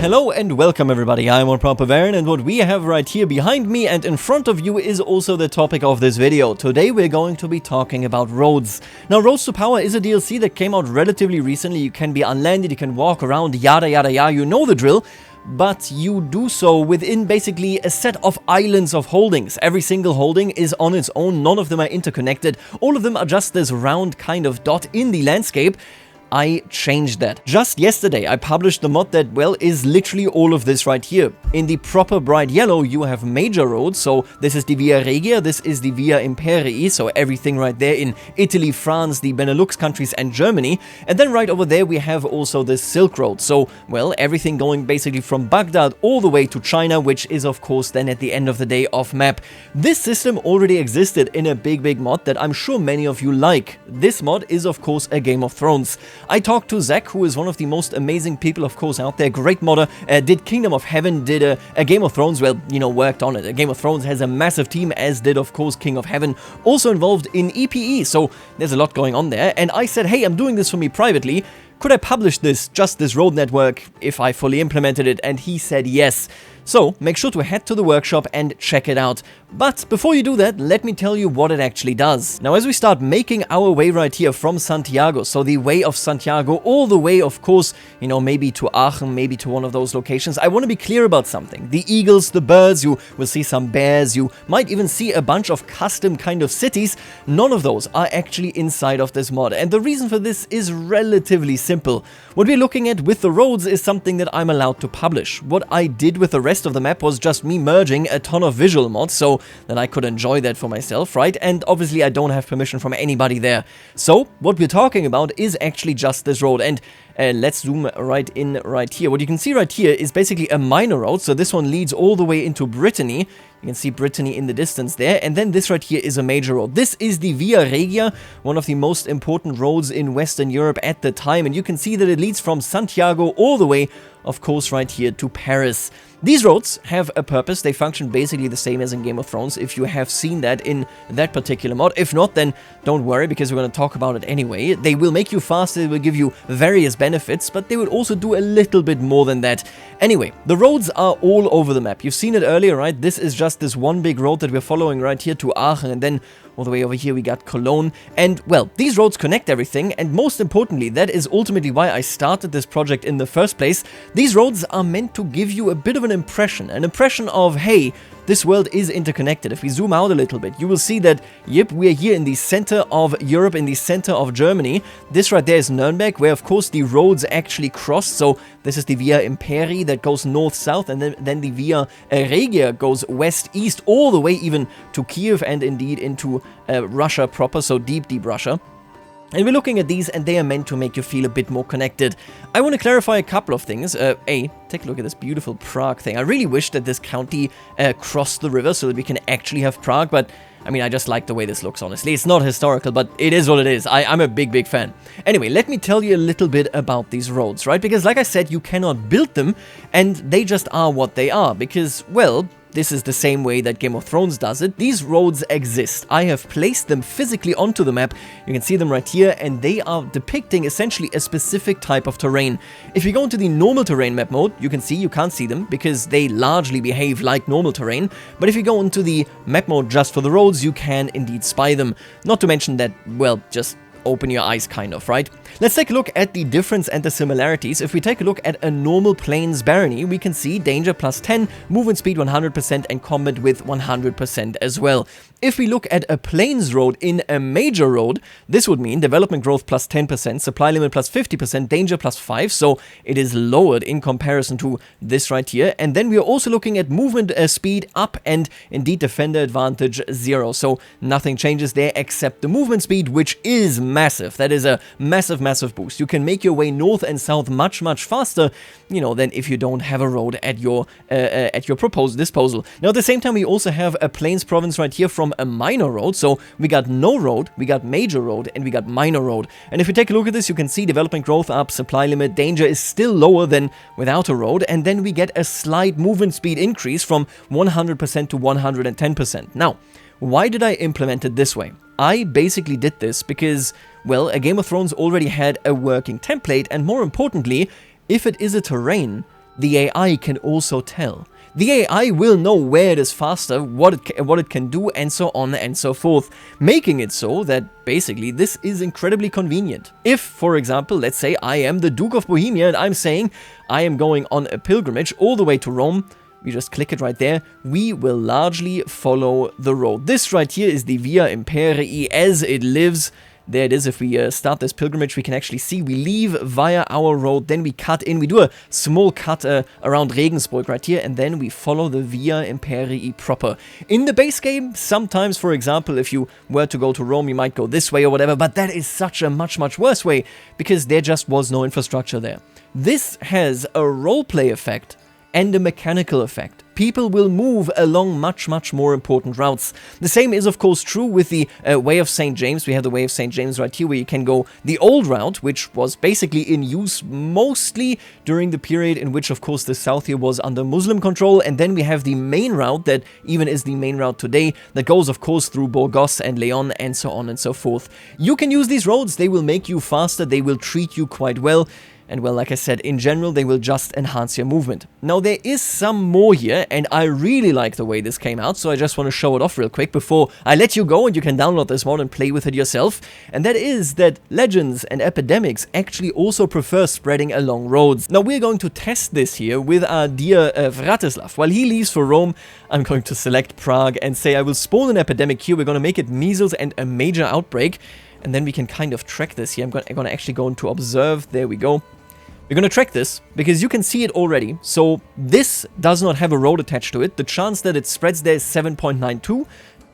Hello and welcome everybody, I'm OneProperVarian, and what we have right here behind me and in front of you is also the topic of this video. Today we're going to be talking about roads. Now, Roads to Power is a DLC that came out relatively recently. You can be unlanded, you can walk around, yada yada yada, you know the drill. But you do so within basically a set of islands of holdings. Every single holding is on its own, none of them are interconnected, all of them are just this round kind of dot in the landscape. I changed that. Just yesterday I published the mod that, well, is literally all of this right here. In the proper bright yellow you have major roads, so this is the Via Regia, this is the Via Imperii, so everything right there in Italy, France, the Benelux countries and Germany. And then right over there we have also the Silk Road, so, well, everything going basically from Baghdad all the way to China, which is of course then at the end of the day off map. This system already existed in a big mod that I'm sure many of you like. This mod is of course a Game of Thrones. I talked to Zach, who is one of the most amazing people, of course, out there. Great modder, did Kingdom of Heaven, did a Game of Thrones, well, you know, worked on it. A Game of Thrones has a massive team, as did, of course, King of Heaven. Also involved in EPE, so there's a lot going on there. And I said, hey, I'm doing this for me privately. Could I publish this, just this road network, if I fully implemented it? And he said yes. So, make sure to head to the workshop and check it out. But before you do that, let me tell you what it actually does. Now, as we start making our way right here from Santiago, so the way of Santiago, all the way, of course, you know, maybe to Aachen, maybe to one of those locations, I want to be clear about something. The eagles, the birds, you will see some bears, you might even see a bunch of custom kind of cities. None of those are actually inside of this mod. And the reason for this is relatively simple. What we're looking at with the roads is something that I'm allowed to publish. What I did with the rest of the map was just me merging a ton of visual mods so that I could enjoy that for myself, right? And obviously I don't have permission from anybody there. So what we're talking about is actually just this road, and let's zoom right in right here. What you can see right here is basically a minor road, so this one leads all the way into Brittany. You can see Brittany in the distance there, and then this right here is a major road. This is the Via Regia, one of the most important roads in Western Europe at the time, and you can see that it leads from Santiago all the way, of course, right here to Paris. These roads have a purpose. They function basically the same as in Game of Thrones, if you have seen that in that particular mod. If not, then don't worry, because we're going to talk about it anyway. They will make you faster, they will give you various benefits, but they will also do a little bit more than that. Anyway, the roads are all over the map. You've seen it earlier, right? This is just this one big road that we're following right here to Aachen, and then all the way over here we got Cologne. And, well, these roads connect everything, and most importantly, that is ultimately why I started this project in the first place. These roads are meant to give you a bit of an impression of, hey, this world is interconnected. If we zoom out a little bit, you will see that, yep, we're here in the center of Europe, in the center of Germany. This right there is Nuremberg, where, of course, the roads actually cross. So this is the Via Imperii that goes north-south, and then the Via Regia goes west-east, all the way even to Kiev and indeed into Russia proper, so deep Russia. And we're looking at these, and they are meant to make you feel a bit more connected. I want to clarify a couple of things. Take a look at this beautiful Prague thing. I really wish that this county crossed the river so that we can actually have Prague, but I mean, I just like the way this looks, honestly. It's not historical, but it is what it is. I'm a big fan. Anyway, let me tell you a little bit about these roads, right? Because like I said, you cannot build them, and they just are what they are. Because, well, this is the same way that Game of Thrones does it. These roads exist. I have placed them physically onto the map. You can see them right here, and they are depicting essentially a specific type of terrain. If you go into the normal terrain map mode, you can see you can't see them because they largely behave like normal terrain. But if you go into the map mode just for the roads, you can indeed spy them. Not to mention that, well, just open your eyes kind of, right? Let's take a look at the difference and the similarities. If we take a look at a normal plains barony, we can see danger plus 10, movement speed 100%, and combat with 100% as well. If we look at a plains road in a major road, this would mean development growth plus 10%, supply limit plus 50%, danger plus 5, so it is lowered in comparison to this right here. And then we are also looking at movement speed up and indeed defender advantage 0, so nothing changes there except the movement speed, which is massive. That is a massive boost. You can make your way north and south much faster, you know, than if you don't have a road at your disposal. Now, at the same time, we also have a plains province right here from a minor road. So we got no road, we got major road, and we got minor road. And if you take a look at this, you can see development growth up, supply limit, danger is still lower than without a road, and then we get a slight movement speed increase from 100% to 110%. Now, why did I implement it this way? I basically did this because, well, a Game of Thrones already had a working template, and more importantly, if it is a terrain, the AI can also tell. The AI will know where it is faster, what it can do, and so on and so forth, making it so that basically this is incredibly convenient. If, for example, let's say I am the Duke of Bohemia and I'm saying I am going on a pilgrimage all the way to Rome, we just click it right there, we will largely follow the road. This right here is the Via Imperii as it lives. There it is. If we start this pilgrimage, we can actually see we leave via our road, then we cut in, we do a small cut around Regensburg right here, and then we follow the Via Imperii proper. In the base game, sometimes, for example, if you were to go to Rome, you might go this way or whatever, but that is such a much worse way, because there just was no infrastructure there. This has a roleplay effect and a mechanical effect. People will move along much more important routes. The same is of course true with the Way of St. James. We have the Way of St. James right here, where you can go the old route, which was basically in use mostly during the period in which of course the south here was under Muslim control, and then we have the main route that even is the main route today, that goes of course through Burgos and Leon and so on and so forth. You can use these roads, they will make you faster, they will treat you quite well. And well, like I said, in general, they will just enhance your movement. Now, there is some more here, and I really like the way this came out, so I just want to show it off real quick before I let you go and you can download this mod and play with it yourself. And that is that Legends and Epidemics actually also prefer spreading along roads. Now, we're going to test this here with our dear Vratislav. While he leaves for Rome, I'm going to select Prague and say I will spawn an epidemic here. We're going to make it measles and a major outbreak. And then we can kind of track this here. I'm going to actually go into observe. There we go. We're going to track this because you can see it already. So this does not have a road attached to it. The chance that it spreads there is 7.92.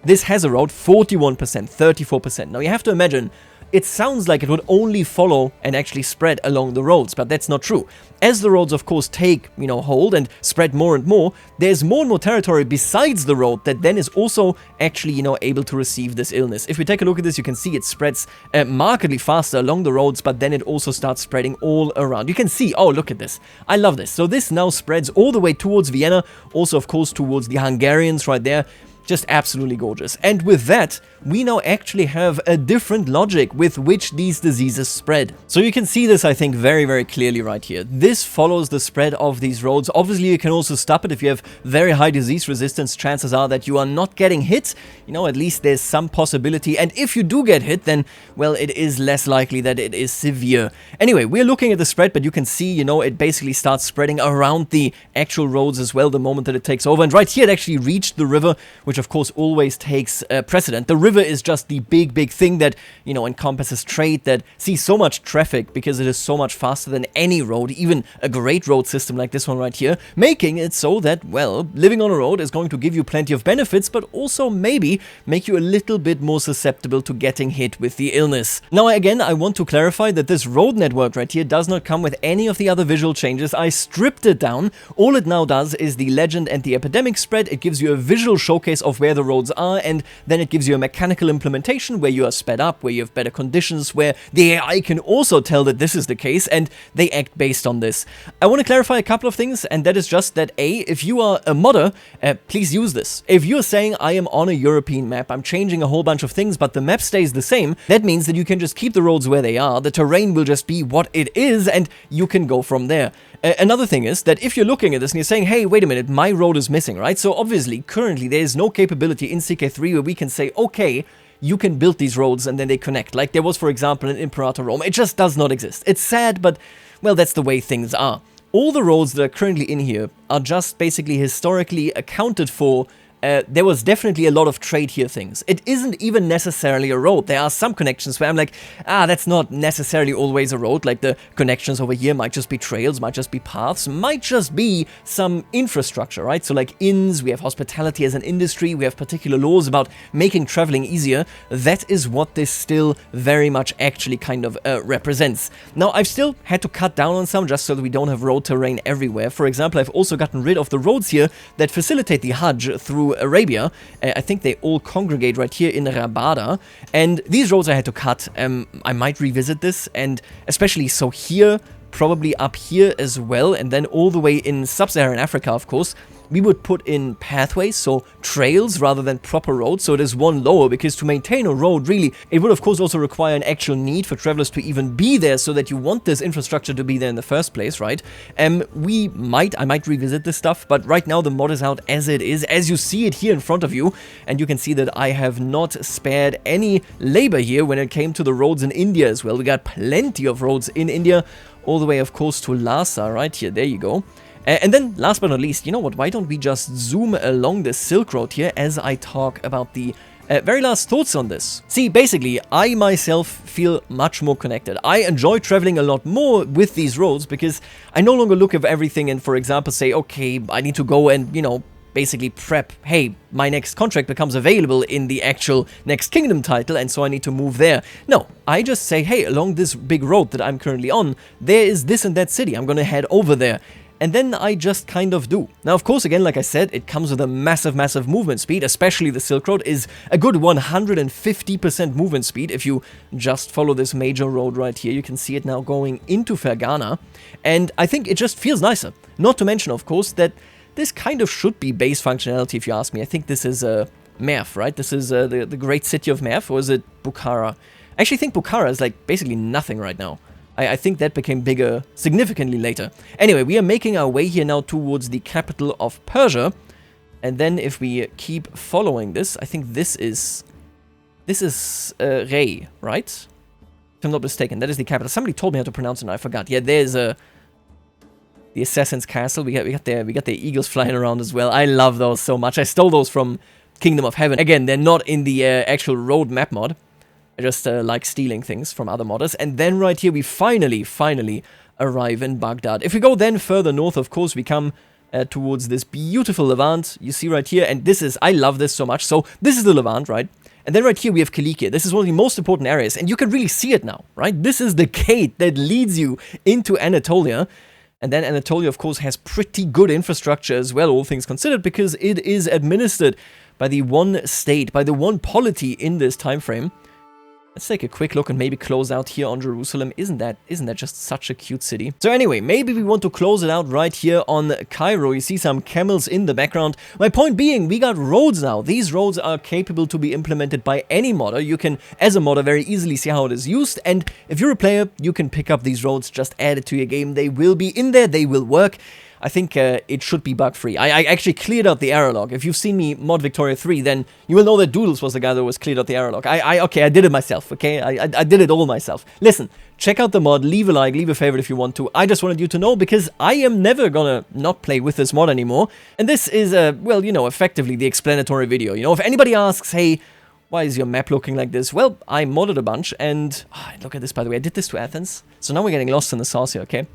This has a road, 41%, 34%. Now you have to imagine, it sounds like it would only follow and actually spread along the roads, but that's not true. As the roads, of course, take, hold and spread more and more, there's more and more territory besides the road that then is also actually, able to receive this illness. If we take a look at this, you can see it spreads markedly faster along the roads, but then it also starts spreading all around. You can see, oh, look at this. I love this. So this now spreads all the way towards Vienna, also, of course, towards the Hungarians right there. Just absolutely gorgeous. And with that, we now actually have a different logic with which these diseases spread. So you can see this, I think, very clearly right here. This follows the spread of these roads. Obviously, you can also stop it if you have very high disease resistance. Chances are that you are not getting hit. At least there's some possibility. And if you do get hit, then, well, it is less likely that it is severe. Anyway, we're looking at the spread, but you can see, it basically starts spreading around the actual roads as well the moment that it takes over. And right here, it actually reached the river, which of course always takes precedent. The river is just the big thing that, encompasses trade, that sees so much traffic because it is so much faster than any road, even a great road system like this one right here, making it so that, well, living on a road is going to give you plenty of benefits, but also maybe make you a little bit more susceptible to getting hit with the illness. Now, again, I want to clarify that this road network right here does not come with any of the other visual changes. I stripped it down. All it now does is the legend and the epidemic spread. It gives you a visual showcase of where the roads are, and then it gives you a mechanical implementation where you are sped up, where you have better conditions, where the AI can also tell that this is the case, and they act based on this. I want to clarify a couple of things, and that is just that if you are a modder, please use this. If you're saying I am on a European map, I'm changing a whole bunch of things, but the map stays the same, that means that you can just keep the roads where they are, the terrain will just be what it is, and you can go from there. Another thing is that if you're looking at this and you're saying, hey, wait a minute, my road is missing, right? So obviously, currently, there is no capability in CK3 where we can say, okay, you can build these roads and then they connect. Like there was, for example, in Imperator Rome. It just does not exist. It's sad, but, well, that's the way things are. All the roads that are currently in here are just basically historically accounted for. There was definitely a lot of trade here things. It isn't even necessarily a road. There are some connections where I'm like, that's not necessarily always a road. Like the connections over here might just be trails, might just be paths, might just be some infrastructure, right? So like inns, we have hospitality as an industry, we have particular laws about making traveling easier. That is what this still very much actually kind of represents. Now, I've still had to cut down on some just so that we don't have road terrain everywhere. For example, I've also gotten rid of the roads here that facilitate the Hajj through Arabia. I think they all congregate right here in Rabada, and these roads I had to cut. I might revisit this, and especially so here, probably up here as well, and then all the way in sub-Saharan Africa, of course. we would put in pathways, so trails rather than proper roads, so it is one lower, because to maintain a road, really, it would of course also require an actual need for travelers to even be there, so that you want this infrastructure to be there in the first place, right? I might revisit this stuff, but right now the mod is out as it is, as you see it here in front of you, and you can see that I have not spared any labor here when it came to the roads in India as well. We got plenty of roads in India, all the way of course to Lhasa, right here, there you go. And then, last but not least, you know what, why don't we just zoom along the Silk Road here as I talk about the very last thoughts on this. See, basically, I myself feel much more connected. I enjoy traveling a lot more with these roads because I no longer look at everything and, for example, say, okay, I need to go and, you know, basically prep, hey, my next contract becomes available in the actual Next Kingdom title, and so I need to move there. No, I just say, hey, along this big road that I'm currently on, there is this and that city, I'm gonna head over there. And then I just kind of do. Now, of course, again, like I said, it comes with a massive movement speed, especially the Silk Road is a good 150% movement speed. If you just follow this major road right here, you can see it now going into Fergana. And I think it just feels nicer. Not to mention, of course, that this kind of should be base functionality, if you ask me. I think this is Merv, right? This is the great city of Merv, or is it Bukhara? I actually think Bukhara is like basically nothing right now. I think that became bigger significantly later. Anyway, we are making our way here now towards the capital of Persia. And then if we keep following this, I think this is Rey, right? If I'm not mistaken, that is the capital. Somebody told me how to pronounce it and I forgot. Yeah, there's the Assassin's Castle. We got the eagles flying around as well. I love those so much. I stole those from Kingdom of Heaven. Again, they're not in the actual road map mod. I just like stealing things from other modders. And then right here, we finally arrive in Baghdad. If we go then further north, of course, we come towards this beautiful Levant. You see right here, and this is, I love this so much. So this is the Levant, right? And then right here, we have Kilikia. This is one of the most important areas, and you can really see it now, right? This is the gate that leads you into Anatolia. And then Anatolia, of course, has pretty good infrastructure as well, all things considered, because it is administered by the one state, by the one polity in this time frame. Let's take a quick look and maybe close out here on Jerusalem. Isn't that just such a cute city? So anyway, maybe we want to close it out right here on Cairo. You see some camels in the background. My point being, we got roads now. These roads are capable to be implemented by any modder. You can, as a modder, very easily see how it is used. And if you're a player, you can pick up these roads, just add it to your game. They will be in there, they will work. I think it should be bug-free. I actually cleared out the error log. If you've seen me mod Victoria 3, then you will know that Doodles was the guy that was cleared out the error log. Okay, I did it myself, okay? I did it all myself. Listen, check out the mod, leave a like, leave a favorite if you want to. I just wanted you to know, because I am never gonna not play with this mod anymore. And this is, well, you know, effectively the explanatory video. You know, if anybody asks, hey, why is your map looking like this? Well, I modded a bunch, and look at this, by the way. I did this to Athens. So now we're getting lost in the sauce here, okay?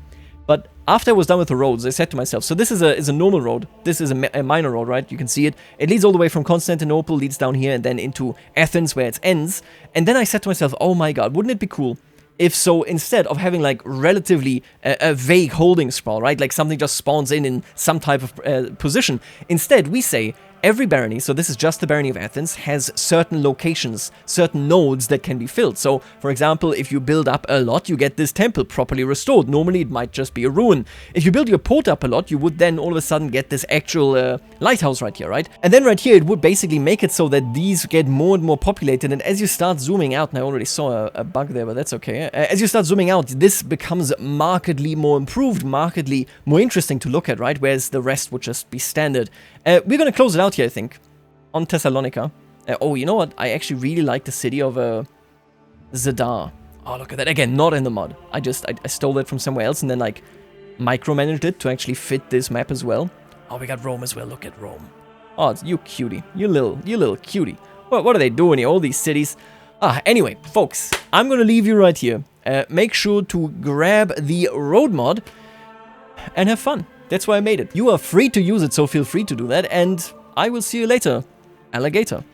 But after I was done with the roads, I said to myself, so this is a normal road. This is a minor road, right? You can see it. It leads all the way from Constantinople, leads down here, and then into Athens, where it ends. And then I said to myself, oh my god, wouldn't it be cool if so, instead of having like relatively a vague holding sprawl, right? Like something just spawns in some type of position. Instead, we say every barony, so this is just the barony of Athens, has certain locations, certain nodes that can be filled. So, for example, if you build up a lot, you get this temple properly restored. Normally, it might just be a ruin. If you build your port up a lot, you would then all of a sudden get this actual lighthouse right here, right? And then right here, it would basically make it so that these get more and more populated. And as you start zooming out, and I already saw a bug there, but that's okay. As you start zooming out, this becomes markedly more improved, markedly more interesting to look at, right? Whereas the rest would just be standard. We're going to close it out here, I think, on Thessalonica. Oh, you know what? I actually really like the city of Zadar. Oh, look at that. Again, not in the mod. I stole it from somewhere else and then, like, micromanaged it to actually fit this map as well. Oh, we got Rome as well. Look at Rome. Oh, it's you cutie. You little cutie. What are they doing here? All these cities. Anyway, folks, I'm going to leave you right here. Make sure to grab the road mod and have fun. That's why I made it. You are free to use it, so feel free to do that, and I will see you later, alligator.